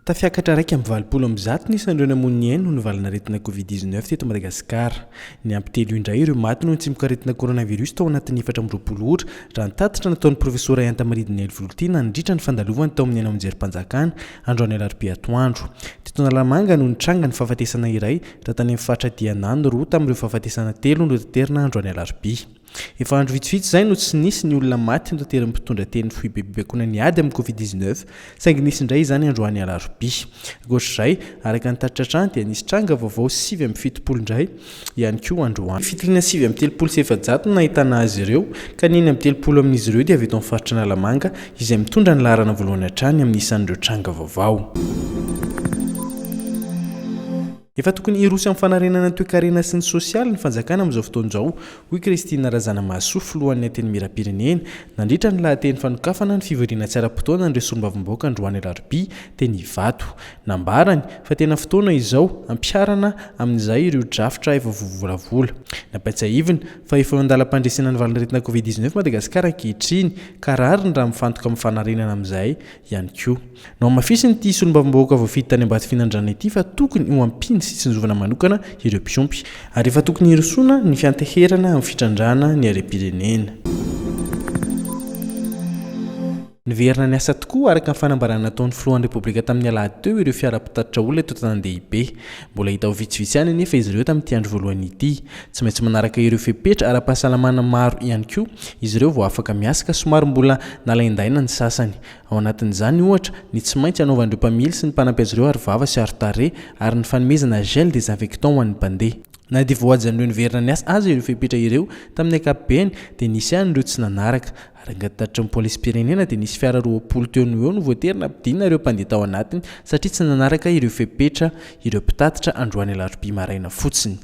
Tafiakatra raiky amin'ny 20 nisan'ireo namoy ainy noho ny valanaretina Covid-19 teto Madagasikara. Niampy telo indray ireo maty noho ny tsimokaretina coronavirus tao anatin'ny 4 ora raha nitatitra nataon'ny profesora Antenimieram-pirenena nandritra ny fandalovany tao amin'ny anjerim-panjakana androany alarobia atoandro. Teto Analamanga no nitranga ny fahafatesana iray raha tany amin'ny fatra dianany roa tamin'ireo fahafatesana telo no taterina androany alarobia. Efa andro vitsivitsy izay no tsy nisy ny olona maty notateriny mitondra teny foibebebeakona niady amin'ny Covid-19 saingy nisy indray izany androany alarobia. Ankoatr'izay, araka ny taritr'atrany dia nisy tranga vaovao 770 indray ihany koa androany. Fitiliana 730 no nahitana azy ireo, kaniny amin'ny 30 amin'izy ireo dia avy eto amin'ny faritra Analamanga izay mitondra ny laharana voalohany hatrany amin'ny isan'ireo tranga vaovao. Efa tokony irosy amin'ny fanarenana ny toe-karena sy ny sosialy ny fanjakana amin'izao fotoana izao, hoy Kristina Razanamaso, filohan'ny Antenimieram-pirenena, nandritra ny lahateny fanokafana ny fivoriana tsy ara-potoana ireo solombavamboaka androany alarobia teny Ivato. Nambarany fa tena fotoana izao ampiarana amin'izay ireo drafitra efa voavolavola. Nampatsiahivina fa efa andalam-pandresena ny valanaretina Covid-19 Madagasikara ankehitriny ka rariny raha mifantoka amin'ny fanarenana amin'izay ihany koa. No mafisiny ity solombavamboaka voafity tany ambany finandrana ity fa tokony ho ampiny sy tsinjovana manokana ireo mpiompy ary efa tokony hirosoana ny fianteherana amin'ny fitrandrana ny ara-pirenena. Niverina ny asa tokoa araka ny fanambarana nataon'ny filohan'ny Repoblika tamin'ny alahady teo ireo fiara mpitatitra olona eto an-tanàn-dehibe. Mbola hita ho vitsivitsy ihany anefa izy ireo tamin'ity andro voalohany ity. Tsy maintsy manaraka ireo fepetra ara-pahasalamana maro ihany koa izy ireo vao afaka miasaka somary mbola nalaindaina ny sasany. Ao anatin'izany ohatra ny tsy maintsy anaovan'ireo mpamily sy ny mpanampy azy ireo aro-vava sy aro-tarehy ary ny fanomezana gel désinfectant ho an'ny mpandeha. Na dia voajan'ireo niverina ny asa azy ireo fepetra ireo tamin'ny ankapobeny dia nisy ihany ireo tsy nanaraka. Ary angatatra ny polis-pirenena dia nisy fiara 20 teo no eo no voaterina ampidiana ireo mpandeha tao anatiny satria tsy nanaraka ireo fepetra ireo mpitatitra androany alarobia maraina fotsiny.